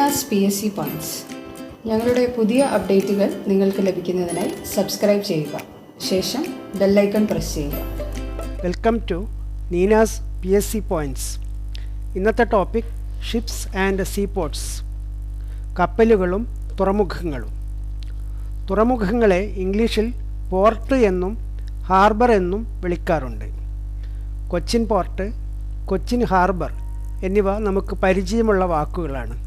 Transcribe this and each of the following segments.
നീനാസ് PSC points. ഞങ്ങളുടെ പുതിയ അപ്ഡേറ്റുകൾ നിങ്ങൾക്ക് ലഭിക്കുന്നതിനായി സബ്സ്ക്രൈബ് ചെയ്യുക. ശേഷം ബെല്ലൈക്കൺ പ്രസ് ചെയ്യുക. Welcome to Neena's PSC points. ഇന്നത്തെ ടോപ്പിക് ഷിപ്സ് ആൻഡ് സീപോർട്ട്സ്, കപ്പലുകളും തുറമുഖങ്ങളും. തുറമുഖങ്ങളെ ഇംഗ്ലീഷിൽ പോർട്ട് എന്നും ഹാർബർ എന്നും വിളിക്കാറുണ്ട്. കൊച്ചിൻ പോർട്ട്, കൊച്ചിൻ ഹാർബർ എന്നിവ നമുക്ക് പരിചയമുള്ള വാക്കുകളാണ്.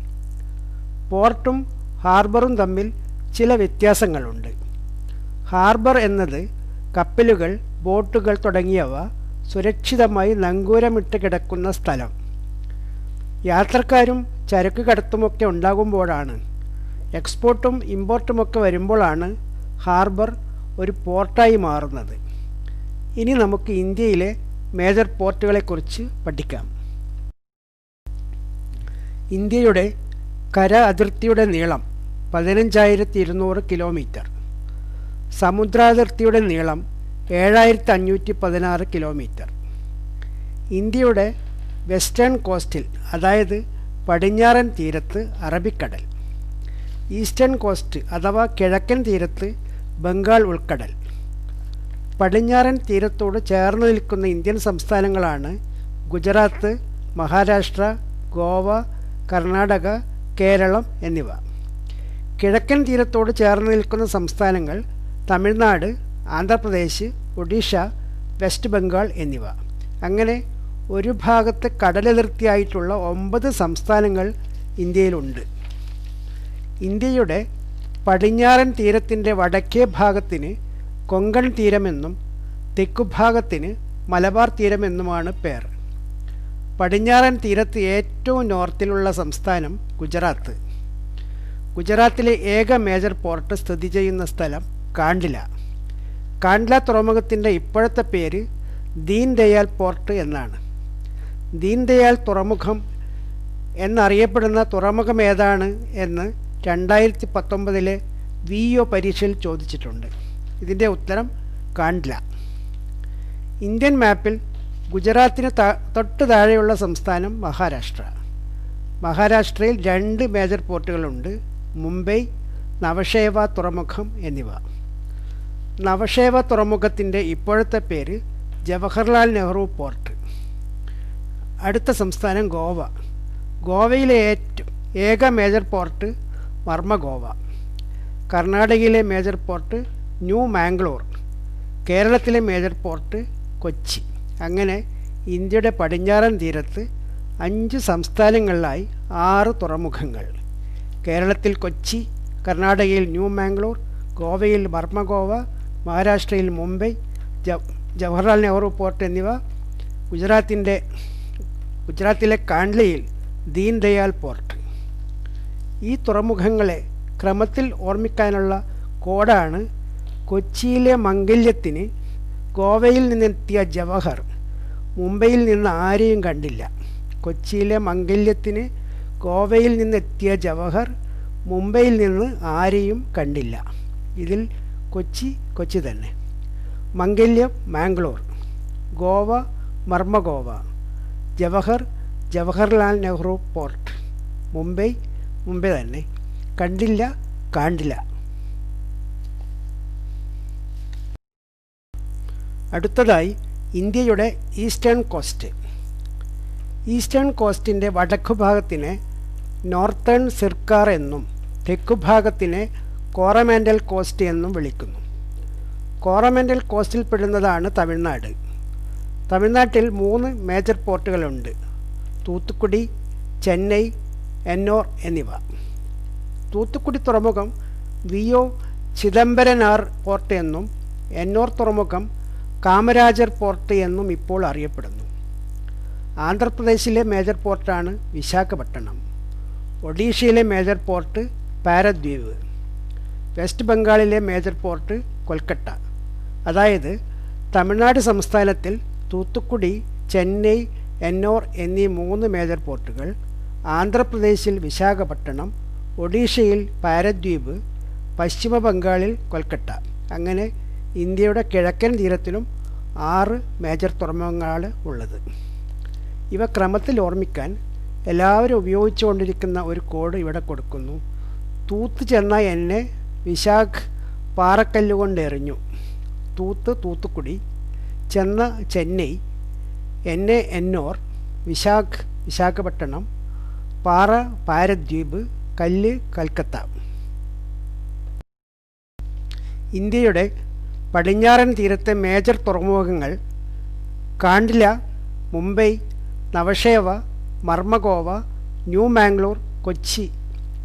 പോർട്ടും ഹാർബറും തമ്മിൽ ചില വ്യത്യാസങ്ങളുണ്ട്. ഹാർബർ എന്നത് കപ്പലുകൾ, ബോട്ടുകൾ തുടങ്ങിയവ സുരക്ഷിതമായി നങ്കൂരമിട്ട് കിടക്കുന്ന സ്ഥലം. യാത്രക്കാരും ചരക്ക് കടത്തുമൊക്കെ ഉണ്ടാകുമ്പോഴാണ്, എക്സ്പോർട്ടും ഇമ്പോർട്ടുമൊക്കെ വരുമ്പോഴാണ് ഹാർബർ ഒരു പോർട്ടായി മാറുന്നത്. ഇനി നമുക്ക് ഇന്ത്യയിലെ മേജർ പോർട്ടുകളെക്കുറിച്ച് പഠിക്കാം. ഇന്ത്യയുടെ കര അതിർത്തിയുടെ നീളം 15,200 കിലോമീറ്റർ. സമുദ്രാതിർത്തിയുടെ നീളം 7,516 കിലോമീറ്റർ. ഇന്ത്യയുടെ വെസ്റ്റേൺ കോസ്റ്റിൽ, അതായത് പടിഞ്ഞാറൻ തീരത്ത് അറബിക്കടൽ, ഈസ്റ്റേൺ കോസ്റ്റ് അഥവാ കിഴക്കൻ തീരത്ത് ബംഗാൾ ഉൾക്കടൽ. പടിഞ്ഞാറൻ തീരത്തോട് ചേർന്ന് നിൽക്കുന്ന ഇന്ത്യൻ സംസ്ഥാനങ്ങളാണ് ഗുജറാത്ത്, മഹാരാഷ്ട്ര, ഗോവ, കർണാടക, കേരളം എന്നിവ. കിഴക്കൻ തീരത്തോട് ചേർന്ന് നിൽക്കുന്ന സംസ്ഥാനങ്ങൾ തമിഴ്നാട്, ആന്ധ്രാപ്രദേശ്, ഒഡീഷ, വെസ്റ്റ് ബംഗാൾ എന്നിവ. അങ്ങനെ ഒരു ഭാഗത്ത് കടലതിർത്തിയായിട്ടുള്ള 9 സംസ്ഥാനങ്ങൾ ഇന്ത്യയിലുണ്ട്. ഇന്ത്യയുടെ പടിഞ്ഞാറൻ തീരത്തിൻ്റെ വടക്കേ ഭാഗത്തിന് കൊങ്കൺ തീരമെന്നും തെക്കുഭാഗത്തിന് മലബാർ തീരമെന്നുമാണ് പേർ. പടിഞ്ഞാറൻ തീരത്ത് ഏറ്റവും നോർത്തിലുള്ള സംസ്ഥാനം ഗുജറാത്ത്. ഗുജറാത്തിലെ ഏക മേജർ പോർട്ട് സ്ഥിതി ചെയ്യുന്ന സ്ഥലം കാണ്ഡ്ല. കാണ്ഡ്ല തുറമുഖത്തിൻ്റെ ഇപ്പോഴത്തെ പേര് ദീൻ ദയാൽ പോർട്ട് എന്നാണ്. ദീൻ ദയാൽ തുറമുഖം എന്നറിയപ്പെടുന്ന തുറമുഖം ഏതാണ് എന്ന് 2019 VO പരീക്ഷയിൽ ചോദിച്ചിട്ടുണ്ട്. ഇതിൻ്റെ ഉത്തരം കാണ്ഡ്ല. ഇന്ത്യൻ മാപ്പിൽ ഗുജറാത്തിന് തൊട്ട് താഴെയുള്ള സംസ്ഥാനം മഹാരാഷ്ട്ര. മഹാരാഷ്ട്രയിൽ 2 മേജർ പോർട്ടുകളുണ്ട്: മുംബൈ, നവഷേവ തുറമുഖം എന്നിവ. നവഷേവ തുറമുഖത്തിൻ്റെ ഇപ്പോഴത്തെ പേര് ജവഹർലാൽ നെഹ്റു പോർട്ട്. അടുത്ത സംസ്ഥാനം ഗോവ. ഗോവയിലെ ഏക മേജർ പോർട്ട് മർമഗോവ. കർണാടകയിലെ മേജർ പോർട്ട് ന്യൂ മാംഗ്ലൂർ. കേരളത്തിലെ മേജർ പോർട്ട് കൊച്ചി. അങ്ങനെ ഇന്ത്യയുടെ പടിഞ്ഞാറൻ തീരത്ത് 5 സംസ്ഥാനങ്ങളിലായി 6 തുറമുഖങ്ങൾ. കേരളത്തിൽ കൊച്ചി, കർണാടകയിൽ ന്യൂ മാംഗ്ലൂർ, ഗോവയിൽ മർമഗോവ, മഹാരാഷ്ട്രയിൽ മുംബൈ, ജവഹർലാൽ നെഹ്റു പോർട്ട് എന്നിവ. ഗുജറാത്തിലെ കാണ്ഡ്ലയിൽ ദീൻ ദയാൽ പോർട്ട്. ഈ തുറമുഖങ്ങളെ ക്രമത്തിൽ ഓർമ്മിക്കാനുള്ള കോഡാണ്: കൊച്ചിയിലെ മംഗല്യത്തിന് ഗോവയിൽ നിന്നെത്തിയ ജവഹർ മുംബൈയിൽ നിന്ന് ആരെയും കണ്ടില്ല. കൊച്ചിയിലെ മംഗല്യത്തിന് ഗോവയിൽ നിന്നെത്തിയ ജവഹർ മുംബൈയിൽ നിന്ന് ആരെയും കണ്ടില്ല. ഇതിൽ കൊച്ചി തന്നെ. മംഗല്യം മാംഗ്ലൂർ, ഗോവ മർമഗോവ, ജവഹർ ജവഹർലാൽ നെഹ്റു പോർട്ട്, മുംബൈ തന്നെ. കണ്ടില്ല കാണ്ഡ്ല. അടുത്തതായി ഇന്ത്യയുടെ ഈസ്റ്റേൺ കോസ്റ്റ്. ഈസ്റ്റേൺ കോസ്റ്റിൻ്റെ വടക്കുഭാഗത്തിനെ നോർത്തേൺ സിർക്കാർ എന്നും തെക്കുഭാഗത്തിനെ കോറമാൻഡൽ കോസ്റ്റ് എന്നും വിളിക്കുന്നു. കോറമാൻഡൽ കോസ്റ്റിൽപ്പെടുന്നതാണ് തമിഴ്നാട്. തമിഴ്നാട്ടിൽ 3 മേജർ പോർട്ടുകളുണ്ട്: തൂത്തുക്കുടി, ചെന്നൈ, എന്നോർ എന്നിവ. തൂത്തുക്കുടി തുറമുഖം VO ചിദംബരനാർ പോർട്ട് എന്നും എന്നോർ തുറമുഖം കാമരാജർ പോർട്ട് എന്നും ഇപ്പോൾ അറിയപ്പെടുന്നു. ആന്ധ്രാപ്രദേശിലെ മേജർ പോർട്ടാണ് വിശാഖപട്ടണം. ഒഡീഷയിലെ മേജർ പോർട്ട് പാരദ്വീപ്. വെസ്റ്റ് ബംഗാളിലെ മേജർ പോർട്ട് കൊൽക്കട്ട. അതായത് തമിഴ്നാട് സംസ്ഥാനത്തിൽ തൂത്തുക്കുടി, ചെന്നൈ, എന്നോർ എന്നീ 3 മേജർ പോർട്ടുകൾ, ആന്ധ്രാപ്രദേശിൽ വിശാഖപട്ടണം, ഒഡീഷയിൽ പാരദ്വീപ്, പശ്ചിമ ബംഗാളിൽ കൊൽക്കട്ട. അങ്ങനെ ഇന്ത്യയുടെ കിഴക്കൻ തീരത്തിലും 6 മേജർ തുറമുഖങ്ങളാണ് ഉള്ളത്. ഇവ ക്രമത്തിൽ ഓർമ്മിക്കാൻ എല്ലാവരും ഉപയോഗിച്ചുകൊണ്ടിരിക്കുന്ന ഒരു കോഡ് ഇവിടെ കൊടുക്കുന്നു. തൂത്ത് ചെന്ന എന്നെ വിശാഖ് പാറക്കല്ലുകൊണ്ട് എറിഞ്ഞു. തൂത്ത് തൂത്തുക്കുടി, ചെന്ന ചെന്നൈ, എന്നെ എന്നോർ, വിശാഖ് വിശാഖപട്ടണം, പാറ പാരദ്വീപ്, കല്ല് കൽക്കത്ത. ഇന്ത്യയുടെ പടിഞ്ഞാറൻ തീരത്തെ മേജർ തുറമുഖങ്ങൾ കാണ്ട്ല, മുംബൈ, നവഷേവ, മർമഗോവ, ന്യൂ മാംഗ്ലൂർ, കൊച്ചി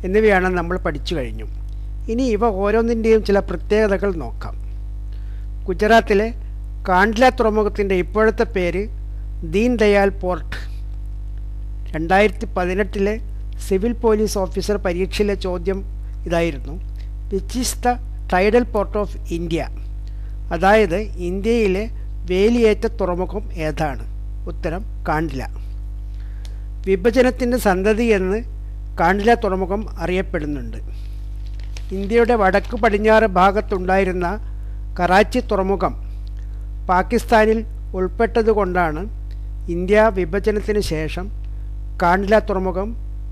എന്നിവയാണ് നമ്മൾ പഠിച്ചു കഴിഞ്ഞു. ഇനി ഇവ ഓരോന്നിൻ്റെയും ചില പ്രത്യേകതകൾ നോക്കാം. ഗുജറാത്തിലെ കാണ്ട്ല തുറമുഖത്തിൻ്റെ ഇപ്പോഴത്തെ പേര് Deen Dayal port. 2018 civil police officer പരീക്ഷയിലെ ചോദ്യം ഇതായിരുന്നു: which is the tidal port of India? അതായത് ഇന്ത്യയിലെ വേലിയേറ്റ തുറമുഖം ഏതാണ്? ഉത്തരം കാണ്ട്ല. വിഭജനത്തിൻ്റെ സന്തതി എന്ന് കാണ്ട്ല തുറമുഖം അറിയപ്പെടുന്നുണ്ട്. ഇന്ത്യയുടെ വടക്ക് പടിഞ്ഞാറ് ഭാഗത്തുണ്ടായിരുന്ന കറാച്ചി തുറമുഖം പാകിസ്ഥാനിൽ ഉൾപ്പെട്ടതുകൊണ്ടാണ് ഇന്ത്യ വിഭജനത്തിന് ശേഷം കാണ്ട്ല തുറമുഖം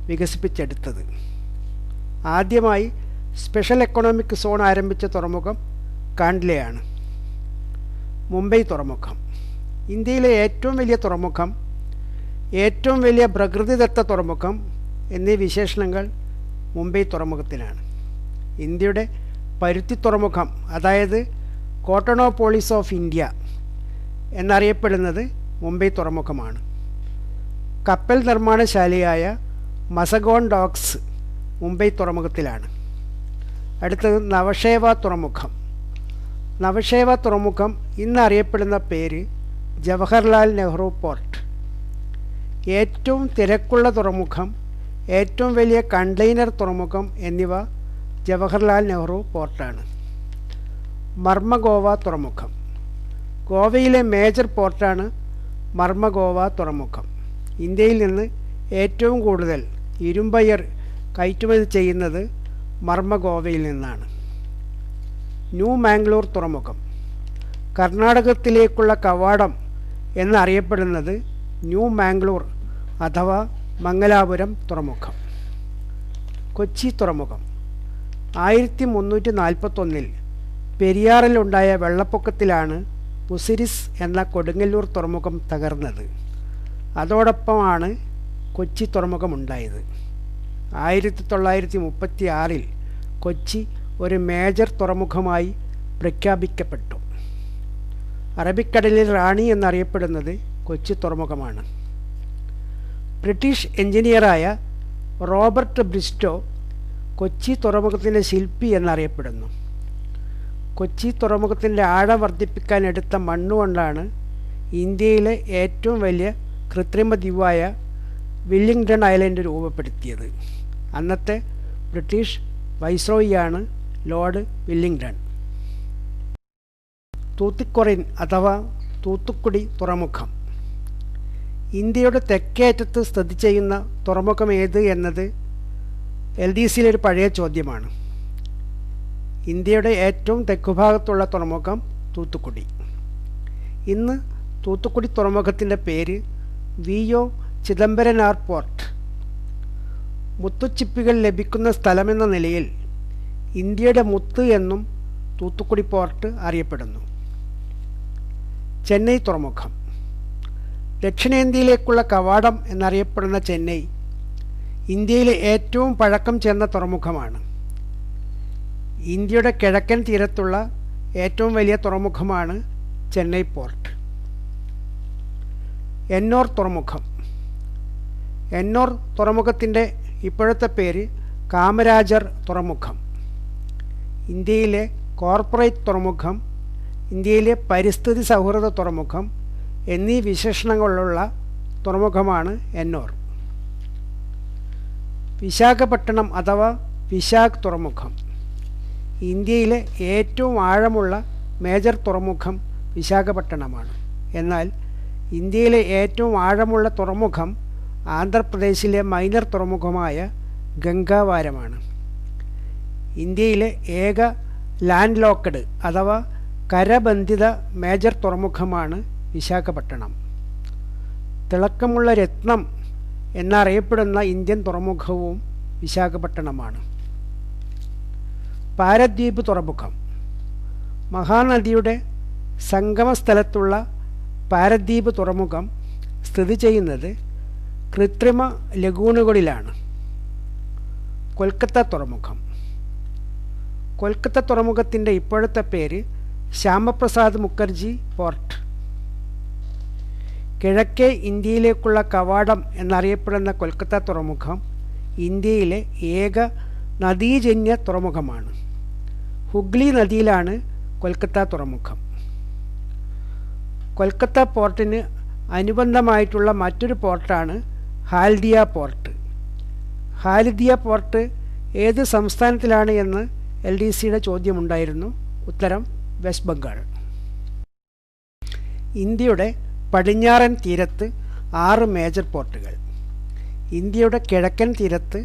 വികസിപ്പിച്ചെടുത്തത്. ആദ്യമായി സ്പെഷ്യൽ എക്കണോമിക് സോൺ ആരംഭിച്ച തുറമുഖം കാണ്ട്ലയാണ്. മുംബൈ തുറമുഖം ഇന്ത്യയിലെ ഏറ്റവും വലിയ തുറമുഖം, ഏറ്റവും വലിയ പ്രകൃതിദത്ത തുറമുഖം എന്നീ വിശേഷണങ്ങൾ മുംബൈ തുറമുഖത്തിനാണ്. ഇന്ത്യയുടെ പരുത്തി തുറമുഖം, അതായത് കോട്ടണോപോളിസ് ഓഫ് ഇന്ത്യ എന്നറിയപ്പെടുന്നത് മുംബൈ തുറമുഖമാണ്. കപ്പൽ നിർമ്മാണശാലയായ മസഗോൺ ഡോക്സ് മുംബൈ തുറമുഖത്തിലാണ്. അടുത്തത് നവഷേവ തുറമുഖം. നവഷേവ തുറമുഖം ഇന്നറിയപ്പെടുന്ന പേര് ജവഹർലാൽ നെഹ്റു പോർട്ട്. ഏറ്റവും തിരക്കുള്ള തുറമുഖം, ഏറ്റവും വലിയ കണ്ടെയ്നർ തുറമുഖം എന്നിവ ജവഹർലാൽ നെഹ്റു പോർട്ടാണ്. മർമഗോവ തുറമുഖം ഗോവയിലെ മേജർ പോർട്ടാണ് മർമഗോവ തുറമുഖം. ഇന്ത്യയിൽ നിന്ന് ഏറ്റവും കൂടുതൽ ഇരുമ്പയർ കയറ്റുമതി ചെയ്യുന്നത് മർമഗോവയിൽ നിന്നാണ്. ന്യൂ മാംഗ്ലൂർ തുറമുഖം കർണാടകത്തിലേക്കുള്ള കവാടം എന്നറിയപ്പെടുന്നത് ന്യൂ മാംഗ്ലൂർ അഥവാ മംഗലാപുരം തുറമുഖം. കൊച്ചി തുറമുഖം 1341 പെരിയാറിലുണ്ടായ വെള്ളപ്പൊക്കത്തിലാണ് മുസിരിസ് എന്ന കൊടുങ്ങല്ലൂർ തുറമുഖം തകർന്നത്. അതോടൊപ്പമാണ് കൊച്ചി തുറമുഖമുണ്ടായത്. 1936 കൊച്ചി ഒരു മേജർ തുറമുഖമായി പ്രഖ്യാപിക്കപ്പെട്ടു. അറബിക്കടലിൽ റാണി എന്നറിയപ്പെടുന്നത് കൊച്ചി തുറമുഖമാണ്. ബ്രിട്ടീഷ് എഞ്ചിനീയറായ റോബർട്ട് ബ്രിസ്റ്റോ കൊച്ചി തുറമുഖത്തിൻ്റെ ശില്പി എന്നറിയപ്പെടുന്നു. കൊച്ചി തുറമുഖത്തിൻ്റെ ആഴം വർദ്ധിപ്പിക്കാൻ എടുത്ത മണ്ണുകൊണ്ടാണ് ഇന്ത്യയിലെ ഏറ്റവും വലിയ കൃത്രിമ ദ്വീപായ വില്ലിംഗ്ടൺ ഐലൻഡ് രൂപപ്പെടുത്തിയത്. അന്നത്തെ ബ്രിട്ടീഷ് വൈസ്രോയിയാണ് ലോർഡ് വില്ലിംഗ്ടൺ. തൂത്തിക്കൊറിൻ അഥവാ തൂത്തുക്കുടി തുറമുഖം ഇന്ത്യയുടെ തെക്കേ അറ്റത്ത് സ്ഥിതി ചെയ്യുന്ന തുറമുഖം ഏത് എന്നത് LDCയിലൊരു പഴയ ചോദ്യമാണ്. ഇന്ത്യയുടെ ഏറ്റവും തെക്കുഭാഗത്തുള്ള തുറമുഖം തൂത്തുക്കുടി. ഇന്ന് തൂത്തുക്കുടി തുറമുഖത്തിൻ്റെ പേര് VO ചിദംബരനാർ പോർട്ട്. മുത്തുച്ചിപ്പികൾ ലഭിക്കുന്ന സ്ഥലമെന്ന നിലയിൽ ഇന്ത്യയുടെ മുത്ത് എന്നും തൂത്തുക്കുടി പോർട്ട് അറിയപ്പെടുന്നു. ചെന്നൈ തുറമുഖം ദക്ഷിണേന്ത്യയിലേക്കുള്ള കവാടം എന്നറിയപ്പെടുന്ന ചെന്നൈ ഇന്ത്യയിലെ ഏറ്റവും പഴക്കം ചെന്ന തുറമുഖമാണ്. ഇന്ത്യയുടെ കിഴക്കൻ തീരത്തുള്ള ഏറ്റവും വലിയ തുറമുഖമാണ് ചെന്നൈ പോർട്ട്. എന്നോർ തുറമുഖം എന്നോർ തുറമുഖത്തിൻ്റെ ഇപ്പോഴത്തെ പേര് കാമരാജർ തുറമുഖം. ഇന്ത്യയിലെ കോർപ്പറേറ്റ് തുറമുഖം, ഇന്ത്യയിലെ പരിസ്ഥിതി സൗഹൃദ തുറമുഖം എന്നീ വിശേഷണങ്ങളുള്ള തുറമുഖമാണ് എന്നോർ. വിശാഖപട്ടണം അഥവാ വിശാഖ് തുറമുഖം ഇന്ത്യയിലെ ഏറ്റവും ആഴമുള്ള മേജർ തുറമുഖം വിശാഖപട്ടണമാണ്. എന്നാൽ ഇന്ത്യയിലെ ഏറ്റവും ആഴമുള്ള തുറമുഖം ആന്ധ്രാപ്രദേശിലെ മൈനർ തുറമുഖമായ ഗംഗാവാരമാണ്. ഇന്ത്യയിലെ ഏക ലാൻഡ് ലോക്ക്ഡ് അഥവാ കരബന്ധിത മേജർ തുറമുഖമാണ് വിശാഖപട്ടണം. തിളക്കമുള്ള രത്നം എന്നറിയപ്പെടുന്ന ഇന്ത്യൻ തുറമുഖവും വിശാഖപട്ടണമാണ്. പാരദ്വീപ് തുറമുഖം. മഹാനദിയുടെ സംഗമസ്ഥലത്തുള്ള പാരദ്വീപ് തുറമുഖം സ്ഥിതി ചെയ്യുന്നത് കൃത്രിമ ലഗൂണുകളിലാണ്. കൊൽക്കത്ത തുറമുഖം. കൊൽക്കത്ത തുറമുഖത്തിൻ്റെ ഇപ്പോഴത്തെ പേര് ശ്യാമപ്രസാദ് മുഖർജി പോർട്ട്. കിഴക്കേ ഇന്ത്യയിലേക്കുള്ള കവാടം എന്നറിയപ്പെടുന്ന കൊൽക്കത്ത തുറമുഖം ഇന്ത്യയിലെ ഏക നദീജന്യ തുറമുഖമാണ്. ഹുഗ്ലി നദിയിലാണ് കൊൽക്കത്ത തുറമുഖം. കൊൽക്കത്ത പോർട്ടിന് അനുബന്ധമായിട്ടുള്ള മറ്റൊരു പോർട്ടാണ് ഹാൽദിയ പോർട്ട്. ഹാൽദിയ പോർട്ട് ഏത് സംസ്ഥാനത്തിലാണ് എന്ന് LDCയുടെ ചോദ്യമുണ്ടായിരുന്നു. ഉത്തരം വെസ്റ്റ് ബംഗാൾ. ഇന്ത്യയുടെ പടിഞ്ഞാറൻ തീരത്ത് 6 മേജർ പോർട്ടുകൾ. ഇന്ത്യയുടെ കിഴക്കൻ തീരത്ത്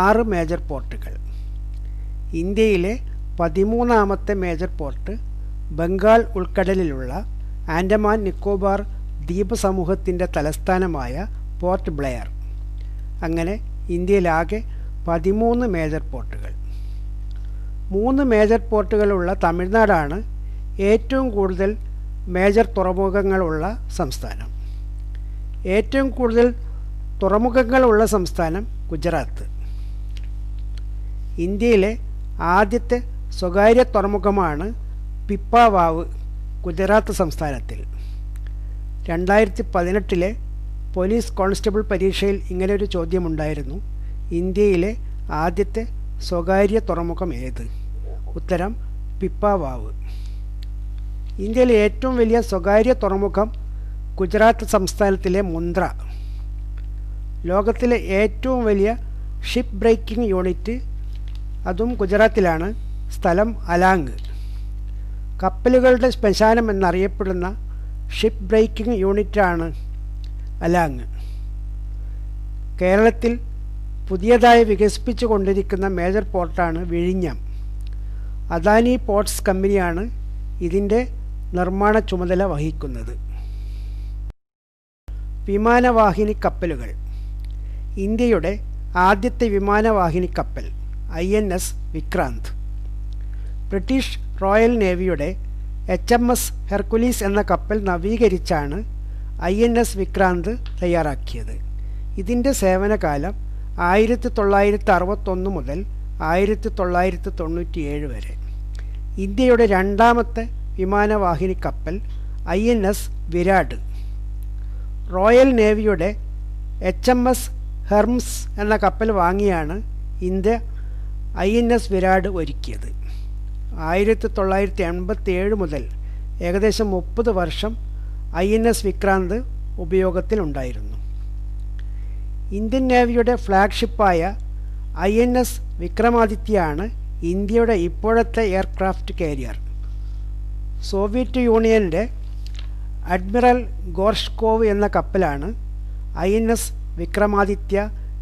6 മേജർ പോർട്ടുകൾ. ഇന്ത്യയിലെ 13ാമത്തെ മേജർ പോർട്ട് ബംഗാൾ ഉൾക്കടലിലുള്ള ആൻഡമാൻ നിക്കോബാർ ദ്വീപ സമൂഹത്തിൻ്റെ തലസ്ഥാനമായ പോർട്ട് ബ്ലെയർ. അങ്ങനെ ഇന്ത്യയിലാകെ 13 മേജർ പോർട്ടുകൾ. 3 മേജർ പോർട്ടുകളുള്ള തമിഴ്നാടാണ് ഏറ്റവും കൂടുതൽ മേജർ തുറമുഖങ്ങളുള്ള സംസ്ഥാനം. ഏറ്റവും കൂടുതൽ തുറമുഖങ്ങളുള്ള സംസ്ഥാനം ഗുജറാത്ത്. ഇന്ത്യയിലെ ആദ്യത്തെ സ്വകാര്യ തുറമുഖമാണ് പിപ്പാവാവ് ഗുജറാത്ത് സംസ്ഥാനത്തിൽ. 2018 പോലീസ് കോൺസ്റ്റബിൾ പരീക്ഷയിൽ ഇങ്ങനെയൊരു ചോദ്യമുണ്ടായിരുന്നു: ഇന്ത്യയിലെ ആദ്യത്തെ സ്വകാര്യ തുറമുഖം ഏത്? ഉത്തരം പിപ്പാവാവ്. ഇന്ത്യയിലെ ഏറ്റവും വലിയ സ്വകാര്യ തുറമുഖം ഗുജറാത്ത് സംസ്ഥാനത്തിലെ മുന്ദ്ര. ലോകത്തിലെ ഏറ്റവും വലിയ ഷിപ്പ് ബ്രേക്കിംഗ് യൂണിറ്റ് അതും ഗുജറാത്തിലാണ്. സ്ഥലം അലാങ്. കപ്പലുകളുടെ ശ്മശാനം എന്നറിയപ്പെടുന്ന ഷിപ്പ് ബ്രേക്കിംഗ് യൂണിറ്റാണ് അലാങ്. കേരളത്തിൽ പുതിയതായി വികസിപ്പിച്ചു കൊണ്ടിരിക്കുന്ന മേജർ പോർട്ടാണ് വിഴിഞ്ഞം. അദാനി പോർട്സ് കമ്പനിയാണ് ഇതിൻ്റെ നിർമ്മാണ ചുമതല വഹിക്കുന്നത്. വിമാനവാഹിനി കപ്പലുകൾ. ഇന്ത്യയുടെ ആദ്യത്തെ വിമാനവാഹിനി കപ്പൽ INS വിക്രാന്ത്. ബ്രിട്ടീഷ് റോയൽ നേവിയുടെ HMS ഹെർക്കുലീസ് എന്ന കപ്പൽ നവീകരിച്ചാണ് INS വിക്രാന്ത് തയ്യാറാക്കിയത്. ഇതിൻ്റെ സേവനകാലം 1961 മുതൽ 1997 വരെ. ഇന്ത്യയുടെ രണ്ടാമത്തെ വിമാനവാഹിനി കപ്പൽ INS വിരാട്. റോയൽ നേവിയുടെ HMS ഹെർംസ് എന്ന കപ്പൽ വാങ്ങിയാണ് ഇന്ത്യ INS വിരാട് ഒരുക്കിയത്. 1987 മുതൽ ഏകദേശം 30 വർഷം INS വിക്രാന്ത് ഉപയോഗത്തിലുണ്ടായിരുന്നു. ഇന്ത്യൻ നേവിയുടെ ഫ്ലാഗ്ഷിപ്പായ INS വിക്രമാദിത്യയാണ് ഇന്ത്യയുടെ ഇപ്പോഴത്തെ എയർക്രാഫ്റ്റ് കാരിയർ. സോവിയറ്റ് യൂണിയൻ്റെ അഡ്മിറൽ ഗോർഷ്കോവ് എന്ന കപ്പലാണ് INS വിക്രമാദിത്യ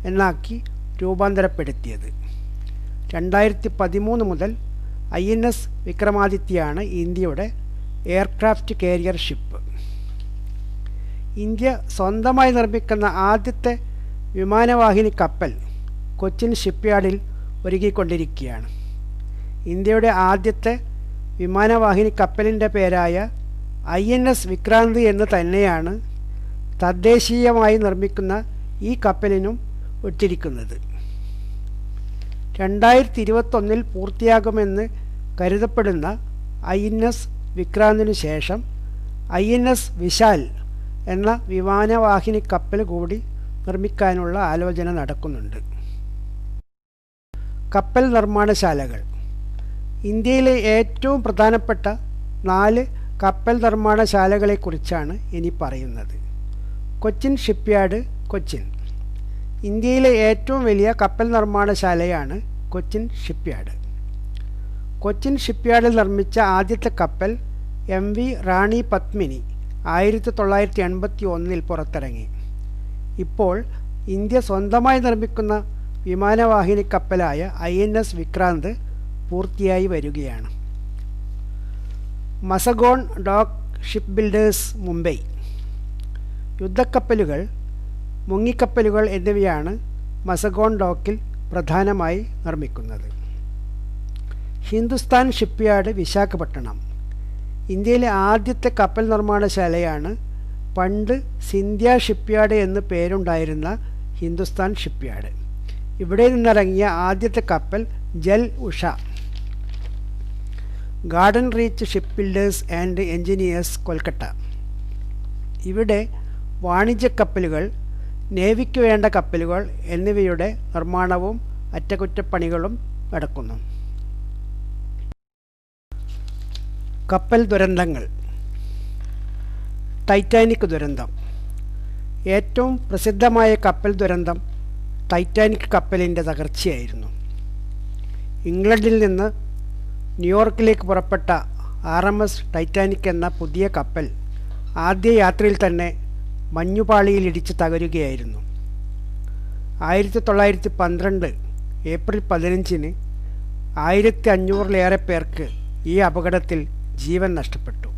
എന്നാക്കി രൂപാന്തരപ്പെടുത്തിയത്. 2013 മുതൽ INS വിക്രമാദിത്യയാണ് ഇന്ത്യയുടെ എയർക്രാഫ്റ്റ് കാരിയർ ഷിപ്പ്. ഇന്ത്യ സ്വന്തമായി നിർമ്മിക്കുന്ന ആദ്യത്തെ വിമാനവാഹിനി കപ്പൽ കൊച്ചിൻ ഷിപ്പ്യാർഡിൽ ഒരുക്കിക്കൊണ്ടിരിക്കുകയാണ്. ഇന്ത്യയുടെ ആദ്യത്തെ വിമാനവാഹിനി കപ്പലിൻ്റെ പേരായ INS വിക്രാന്ത് എന്ന് തന്നെയാണ് തദ്ദേശീയമായി നിർമ്മിക്കുന്ന ഈ കപ്പലിനും ഇട്ടിരിക്കുന്നത്. 2021 പൂർത്തിയാകുമെന്ന് കരുതപ്പെടുന്ന INS വിക്രാന്തിനു ശേഷം INS വിശാൽ എന്ന വിമാനവാഹിനി കപ്പൽ കൂടി നിർമ്മിക്കാനുള്ള ആലോചന നടക്കുന്നുണ്ട്. കപ്പൽ നിർമ്മാണശാലകൾ. ഇന്ത്യയിലെ ഏറ്റവും പ്രധാനപ്പെട്ട 4 കപ്പൽ നിർമ്മാണശാലകളെക്കുറിച്ചാണ് ഇനി പറയുന്നത്. കൊച്ചിൻ ഷിപ്പ്യാർഡ്, കൊച്ചിൻ. ഇന്ത്യയിലെ ഏറ്റവും വലിയ കപ്പൽ നിർമ്മാണശാലയാണ് കൊച്ചിൻ ഷിപ്പ്യാർഡ്. കൊച്ചിൻ ഷിപ്പ്യാർഡിൽ നിർമ്മിച്ച ആദ്യത്തെ കപ്പൽ MV റാണി പത്മിനി 1981 പുറത്തിറങ്ങി. ഇപ്പോൾ ഇന്ത്യ സ്വന്തമായി നിർമ്മിക്കുന്ന വിമാനവാഹിനി കപ്പലായ INS വിക്രാന്ത് പൂർത്തിയായി വരികയാണ്. Mazagon dock ship builders, Mumbai. യുദ്ധക്കപ്പലുകൾ മുങ്ങിക്കപ്പലുകൾ എന്നിവയാണ് മസഗോൺ ഡോക്കിൽ പ്രധാനമായി നിർമ്മിക്കുന്നത്. ഹിന്ദുസ്ഥാൻ ഷിപ്പ്യാർഡ് വിശാഖപട്ടണം ഇന്ത്യയിലെ ആദ്യത്തെ കപ്പൽ നിർമ്മാണശാലയാണ്. പണ്ട് സിന്ധ്യ ഷിപ്പ്യാർഡ് എന്ന് പേരുണ്ടായിരുന്ന ഹിന്ദുസ്ഥാൻ ഷിപ്പ്യാർഡ്. ഇവിടെ നിന്നിറങ്ങിയ ആദ്യത്തെ കപ്പൽ Jal Usha. Garden reach ship builders and engineers Kolkata. ഇവിടെ വാണിജ്യ കപ്പലുകൾ, നേവിക്ക് വേണ്ട കപ്പലുകൾ എന്നിവയുടെ നിർമ്മാണവും അറ്റകുറ്റപ്പണികളും നടക്കുന്നു. കപ്പൽ ദുരന്തങ്ങൾ. ടൈറ്റാനിക് ദുരന്തം. ഏറ്റവും പ്രസിദ്ധമായ കപ്പൽ ദുരന്തം ടൈറ്റാനിക് കപ്പലിൻ്റെ തകർച്ചയായിരുന്നു. ഇംഗ്ലണ്ടിൽ നിന്ന് ന്യൂയോർക്കിലേക്ക് പുറപ്പെട്ട RMS ടൈറ്റാനിക് എന്ന പുതിയ കപ്പൽ ആദ്യ യാത്രയിൽ തന്നെ മഞ്ഞുപാളിയിലിടിച്ച് തകരുകയായിരുന്നു. 1912 ഏപ്രിൽ 15 1500-ലേറെ പേർക്ക് ഈ അപകടത്തിൽ ജീവൻ നഷ്ടപ്പെട്ടു.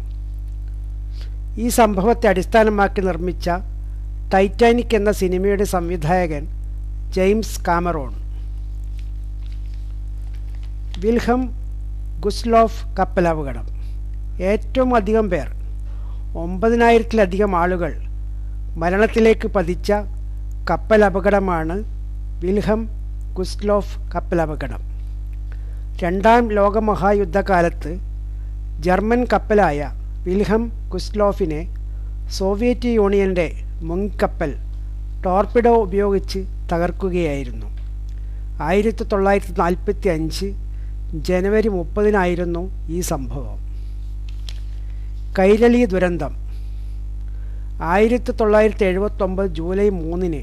ഈ സംഭവത്തെ അടിസ്ഥാനമാക്കി നിർമ്മിച്ച ടൈറ്റാനിക് എന്ന സിനിമയുടെ സംവിധായകൻ ജെയിംസ് കാമറോൺ. വിൽഹം ഗുസ്ലോഫ് കപ്പലപകടം. ഏറ്റവും അധികം പേർ, 9000-ലധികം ആളുകൾ മരണത്തിലേക്ക് പതിച്ച കപ്പലപകടമാണ് വിൽഹം ഗുസ്ലോഫ് കപ്പലപകടം. രണ്ടാം ലോകമഹായുദ്ധകാലത്ത് ജർമ്മൻ കപ്പലായ വിൽഹം ഗുസ്ലോഫിനെ സോവിയറ്റ് യൂണിയൻ്റെ മുങ്ങിക്കപ്പൽ ടോർപിഡോ ഉപയോഗിച്ച് തകർക്കുകയായിരുന്നു. 1945 ജനുവരി 30 ഈ സംഭവം. കൈരളി ദുരന്തം. 1979 ജൂലൈ 3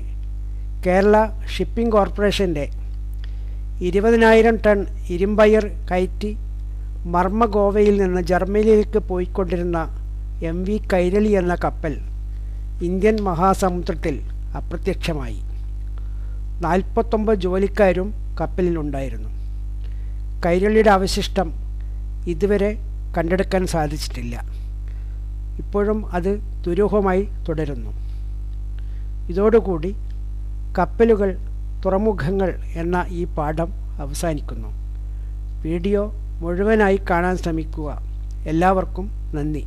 കേരള ഷിപ്പിംഗ് കോർപ്പറേഷൻ്റെ 20,000 ടൺ ഇരുമ്പയർ കയറ്റി മർമഗോവയിൽ നിന്ന് ജർമ്മനിയിലേക്ക് പോയിക്കൊണ്ടിരുന്ന MV കൈരളി എന്ന കപ്പൽ ഇന്ത്യൻ മഹാസമുദ്രത്തിൽ അപ്രത്യക്ഷമായി. 49 ജോലിക്കാരും കപ്പലിലുണ്ടായിരുന്നു. കൈരളിയുടെ അവശിഷ്ടം ഇതുവരെ കണ്ടെടുക്കാൻ സാധിച്ചിട്ടില്ല. ഇപ്പോഴും അത് ദുരൂഹമായി തുടരുന്നു. ഇതോടുകൂടി കപ്പലുകൾ, തുറമുഖങ്ങൾ എന്ന ഈ പാഠം അവസാനിക്കുന്നു. വീഡിയോ മുഴുവനായി കാണാൻ ശ്രമിക്കുക. എല്ലാവർക്കും നന്ദി.